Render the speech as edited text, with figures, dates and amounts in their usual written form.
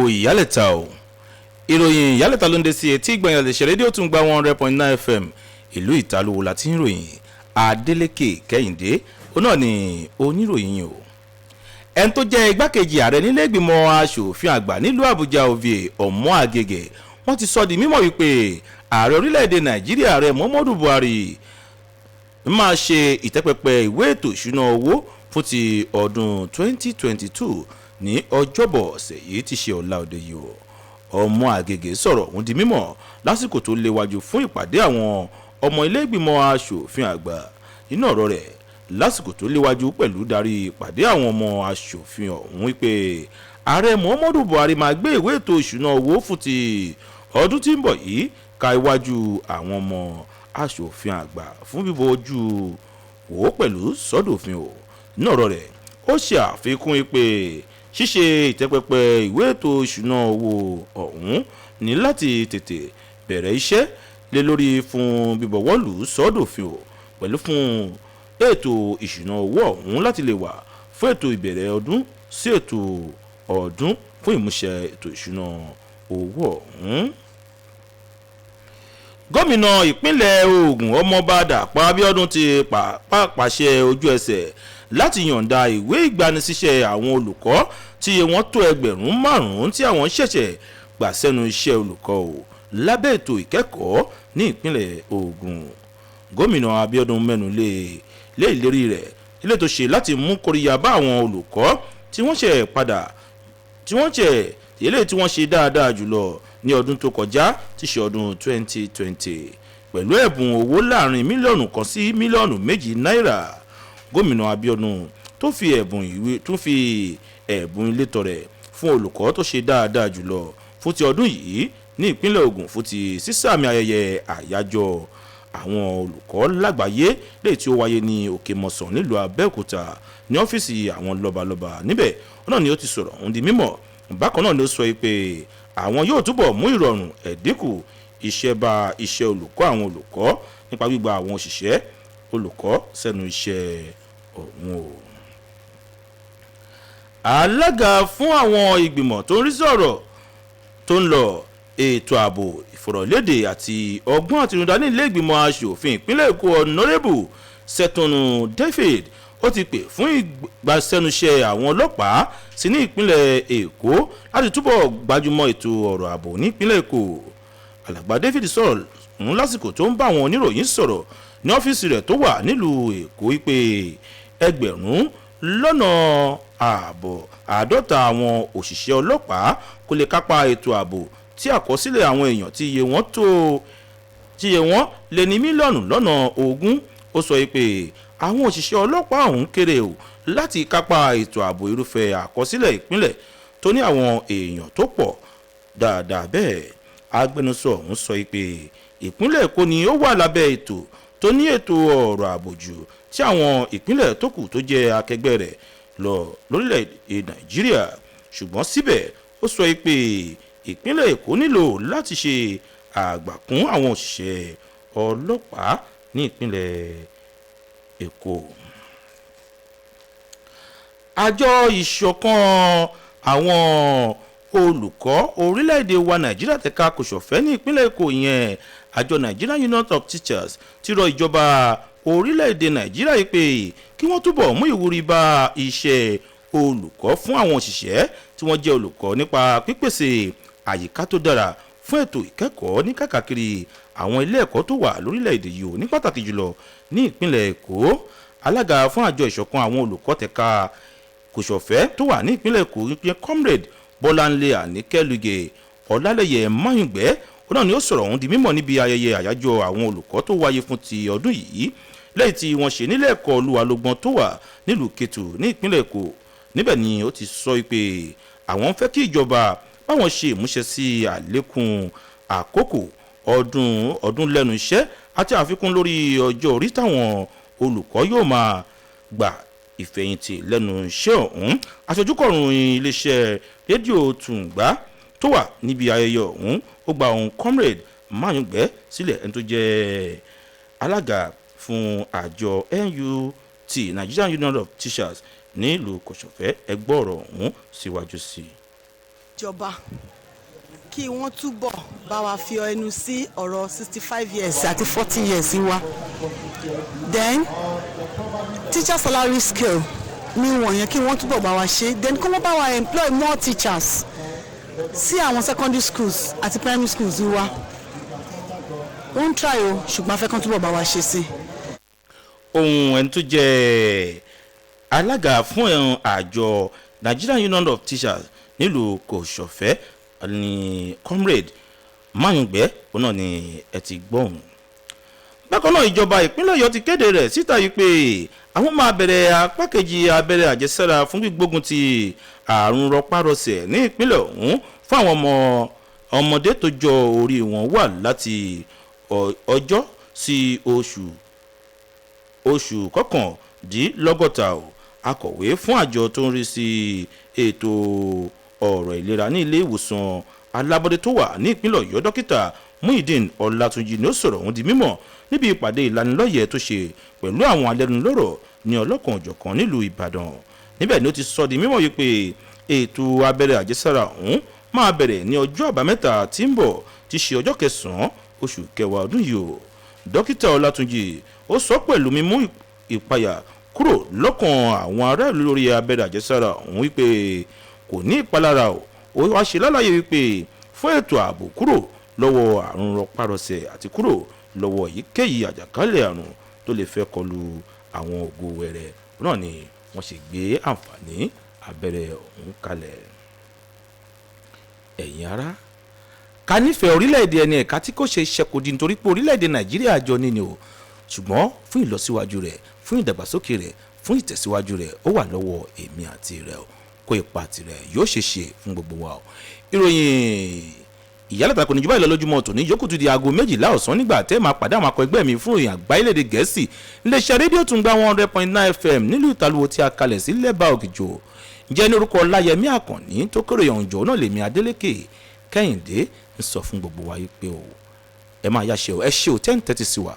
ìyálẹ̀ta o ìròyìn ìyálẹ̀ta ló ń dé sí etí ìgbọ̀nyàn lè ṣe rédíò tún gba 100.9 FM ìlú ìtalówó láti ń ròyìn Adélékè Kẹ́hìndé ó náà ni oníròyìn o. ẹni tó jẹ́ igbákejì ààrẹ nílé ìgbìmọ̀ aṣòfin àgbà nílùú Àbújá Ovie Ọmọ-Agége wọ́n ti sọ di mímọ̀ wípé ààrẹ orílẹ̀-èdè Nàìjíríà ààrẹ Muhammadu Buhari máa ṣe ìtẹ́pẹpẹ ìwé ètò ìṣúná owó fún ti ọdún 2022 ní ọjọ́bọ̀ ọ̀sẹ̀ yìí ti ṣe ọ̀la òde yìí o. Ọmọ-Agége sọ̀rọ̀ ọ̀hún di mímọ̀ lásìkò tó léwájú fún ìpàdé àwọn ọmọ ilé ìgbìmọ̀ aṣòfin àgbà nínú ọ̀rọ̀ rẹ̀ lásìkò tó léwájú pẹ̀lú darí ìpàdé àwọn ọmọ aṣòfin ọ̀hún wípé ààrẹ Muhammadu Buhari máa gbé ìwé ètò ìṣúná owó fún ti ọdún tí ń bọ̀ yìí ka iwájú àwọn ọmọ aṣòfin àgbà fún bíbọ ojú wò pẹ̀lú sọ́dọ̀fin o. nínú ọ̀rọ̀ rẹ̀ ó ṣe àfikún pé ṣíṣe ìtẹ́pẹpẹ ìwé ètò ìṣúná owó ọ̀hún ní láti tètè bẹ̀rẹ̀ iṣẹ́ lé lórí fún bíbọ̀wọ́lù sọ́dọ̀fin o pẹ̀lú fún ètò ìṣúná owó ọ̀hún láti lè wà fún ètò ìbẹ̀rẹ̀ ọdún sí ètò ọdún fún ìmúṣẹ ètò ìṣúná owó ọ̀hún. Gómìnà ìpínlẹ̀ Ògùn Ọmọọba Dàpọ̀ Abíọ́dún ti pàṣẹ ojú ẹsẹ̀ láti yọ̀ǹda ìwé ìgbanisíṣẹ́ àwọn olùkọ́ tí wọ́n tó 5,000 tí àwọn ṣẹ̀ṣẹ̀ gbà sẹ́nu iṣẹ́ olùkọ́ o lábẹ́ ètò ìkẹ́kọ̀ọ́ ní ìpínlẹ̀ Ògùn. Gómìnà Abíọ́dún mẹ́nu lé ìlérí rẹ̀ ilé tó ṣe láti mú kóríyá bá àwọn olùkọ́ tí wọ́n ṣe dáadáa jùlọ ní ọdún tó kọjá tí ṣe ọdún 2020 pẹ̀lú ẹ̀bùn owó láàrin mílíọ̀nù kan sí mílíọ̀nù méjì náírà. Gómìnà Abíọ́dún tó fi ẹ̀bùn ilé tọrẹ fún olùkọ́ tó ṣe dáadáa jùlọ fún ti ọdún yìí ní ìpínlẹ̀ Ògùn fún ti sísàmì ayẹyẹ àyájọ́ àwọn olùkọ́ lágbàáyé lèyí tí ó wáyé ní Òkèmọ̀sán nílùú Abẹ́òkúta ní ọ́fíìsì àwọn lọ́balọ́ba níbẹ̀ náà ni ó ti sọ̀rọ̀ ọ̀hún di mímọ̀. Bákan náà ni ó sọ pé àwọn yóò túbọ̀ mú ìrọ̀rùn ẹ̀dínkù iṣẹ́ bá iṣẹ́ olùkọ́ àwọn olùkọ́ nípa gbígba àwọn òṣìṣẹ́ olùkọ́ sẹ́nu iṣẹ́ ọ̀hún o. Alága fún àwọn ìgbìmọ̀ tó ń rí sọ̀rọ̀ tó ń lọ ètò ààbò ìfọ̀rọ̀lédè àti ọgbọ́n àtinúdá ní ilé ìgbìmọ̀ aṣòfin ìpínlẹ̀ Èkó Honorable Sẹ̀tọ̀nù David ó ti pè fún ìgbàsẹ́nuṣẹ́ àwọn ọlọ́pàá sí ní ìpínlẹ̀ Èkó láti túbọ̀ gbájúmọ́ ètò ọ̀rọ̀ ààbò ní ìpínlẹ̀ Èkó. Alàgbà David sọ̀rọ̀ lásìkò tó ń bá àwọn oníròyìn sọ̀rọ̀ ní ọ́fíìsì rẹ̀ tó wà nílùú Èkó wípé 50 àwọn òṣìṣẹ́ ọlọ́pàá kò lè kápá ètò ààbò tí àkọsílẹ̀ àwọn èèyàn tí iye wọn lé ní mílíọ̀nù lọ́nà 20. ó sọ pé àwọn òṣìṣẹ́ ọlọ́pàá ọ̀hún kéré o láti kápá ètò ààbò irúfẹ́ àkọsílẹ̀ ìpínlẹ̀ tó ní àwọn èèyàn tó pọ̀ dáadáa bẹ́ẹ̀. Agbẹnusọ ọ̀hún sọ pé ìpínlẹ̀ Èkó ni ó wà lábẹ́ ètò tó ní ètò ọ̀rọ̀ ààbò jù tí àwọn ìpínlẹ̀ tó kù tó jẹ́ akẹgbẹ́ rẹ̀ lọ lórílẹ̀‐èdè Nàìjíríà. Ṣùgbọ́n síbẹ̀ ó sọ pé ìpínlẹ̀ Èkó nílò láti ṣe àgbàkún àwọn òṣìṣẹ́ ọlọ́pàá ní ìpínlẹ̀ Èkó. Àjọ ìṣọ̀kan àwọn olùkọ́ orílẹ̀-èdè wa Nàìjíríà tẹ̀ka kò ṣọ̀fẹ́ ní ìpínlẹ̀ Èkó yẹn àjọ Nigerian Union of Teachers ti rọ ìjọba orílẹ̀-èdè Nàìjíríà yìí pé kí wọ́n túbọ̀ mú ìwúrí bá iṣẹ́ olùkọ́ fún àwọn òṣìṣẹ́ tí wọ́n jẹ́ olùkọ́ nípa pípèsè àyíká tó dára fún ètò ìkẹ́kọ̀ọ́ ní káàkiri àwọn ilé ẹ̀kọ́ tó wà lórílẹ̀-èdè yìí ò ní pàtàkì jùlọ ní ìpínlẹ̀ Èkó. Alága fún àjọ ìṣọ̀kan àwọn olùkọ́ tẹ̀ka kò ṣọ̀fẹ́ tó wà ní ìpínlẹ̀ Èkó ìpínlẹ̀ Comrade Bọ́láńlé Àníkẹ́lùgẹ̀ Ọ̀làlẹ́yẹ Máyùngbẹ́ náà ni ó sọ̀rọ̀ ọ̀hún di mímọ̀ níbi ayẹyẹ àyájọ́ àwọn olùkọ́ tó wáyé fún ti ọdún yìí lẹ́yìn tí wọ́n ṣe nílé ẹ̀kọ́ Olúwalógbọ́n tó wà nílùú Kétu ní ìpínlẹ̀ Èkó. Níbẹ̀ ni ó ti sọ pé àwọn fẹ́ kí ìjọba báwọn ṣe ìmúṣẹ sí àlékún àkókò ọdún lẹ́nu iṣẹ́ àti àfikún lórí ọjọ́ orí táwọn olùkọ́ yóò máa gbà ìfẹ̀yìntì lẹ́nu iṣẹ́ ọ̀hún. Aṣojúkọ̀ròyìn iléeṣẹ́ rédíò Tùǹgbá tó wà níbi ayẹyẹ ọ̀hún ó gba ohun Comrade Máyùngbẹ́ sílẹ̀ ẹni tó jẹ́ alága fún àjọ NUT Nigerian Union of Teachers nílùú Kòṣọ̀fẹ́ ẹgbọ́ ọ̀rọ̀ ọ̀hún síwájú sí i. ìjọba kí wọ́n túbọ̀ bá wa fi ẹnu sí ọ̀rọ̀ 65 years àti 40 years wa. Then teacher salary scale ní wọ̀nyẹn kí wọ́n túbọ̀ bá wa ṣe. Then kí wọ́n bá wa employ more teachers sí àwọn secondary schools àti primary schools wa. Wọ́n ń try o ṣùgbọ́n afẹ́kàn túbọ̀ bá wa ṣe sí. ohun ẹni tó jẹ́ alága fún àjọ Nigerian Union of Teachers nílùú Kòsọ̀fẹ́ ní comrade Mayungbe òun náà ni ẹ ti gbọ́hùn. bákan náà ìjọba ìpínlẹ̀ Ọ̀yọ́ ti kéde rẹ̀ síta yìí pé àwọn máa bẹ̀rẹ̀ apá kejì abẹ́rẹ́ àjẹsára fún gbígbógun ti àrùn rọpárọsẹ̀ ní ìpínlẹ̀ ọ̀hún fún àwọn ọmọdé tó jọ orí wọn wà láti ọjọ́ sí oṣù kọkàndínlọ́gọ́ta o. Akọ̀wé fún àjọ tó ń rí sí ètò ọ̀rọ̀ ìlera ní ilé ìwòsàn alábọ́dé tó wà ní ìpínlẹ̀ Ọ̀yọ́ dókítà Muideen Ọlátúnjí ni ó sọ̀rọ̀ ọ̀hún di mímọ̀ níbi ìpàdé ìlanilọ́yẹ̀ tó ṣe pẹ̀lú àwọn alẹ́nulọ́rọ̀ ní ọlọ́kan òjọ̀kan nílùú Ìbàdàn. Níbẹ̀ ni ó ti sọ di mímọ̀ yìí pé ètò abẹ́rẹ́ àjẹsára ọ̀hún máa bẹ̀rẹ̀ ní ọjọ́ àbámẹ́ta tí ń bọ̀ tí ṣe ọjọ́ kẹsàn-án oṣù kẹwàá ọdún yìí o. Dókítà Ọlátúnjí ó sọ pẹ̀lú mímú ìpayà kúrò lọ́kàn àwọn ará ìlú lórí abẹ́rẹ́ àjẹsára ọ̀hún wípé kò ní ìpalára o. Ó wá ṣe lálàyé wípé fún ètò ààbò kúrò lọ́wọ́ àrùn rọpárọsẹ̀ àti kúrò lọ́wọ́ èyíkéyìí àjàkálẹ̀ àrùn tó lè fẹ́ kọlu àwọn ògo wẹrẹ náà ni wọ́n ṣe gbé àǹfààní abẹ́rẹ́ ọ̀hún kalẹ̀. ẹ̀yin ará ká nífẹ̀ẹ́ orílẹ̀-èdè ẹni ẹ̀ka tí kò ṣe ṣẹkòdì nítorí pé orílẹ̀-èdè Nàìjíríà jọ ní ni o, ṣùgbọ́n fún ìlọsíwájú rẹ̀, fún ìdàgbàsókè rẹ̀, fún ìtẹ̀síwájú rẹ̀ ó wà lọ́wọ́ èmi àti rẹ̀ o. Kó ipa tirẹ̀ yóò ṣe ṣe fún gbogbo wa o. Ìròyìn ìyálẹ̀ta kò ní jù báyìí lọ lójúmọ́ tòní, yòókù tún di aago 12 ọ̀sán nígbà tẹ́ máa pàdé àwọn akọ ẹgbẹ́ mi fún ìròyìn àgbáyélédè Gẹ̀ẹ́sì. iléeṣẹ́ rédíò Tungba 100.9 FM nílùú Ìtàlùwò tí a kalẹ̀ sí Lẹ́bàá Ògìjò. Ǹjẹ́ ní orúkọ Ọláyẹmí Àkànní tó kéré ọ̀húnjọ́ náà lèmi Adélékè Kẹ́hìndé ń sọ fún gbogbo wa yìí pé o ẹ máa yá ṣe o, ẹ ṣe o 10:30 sí wa.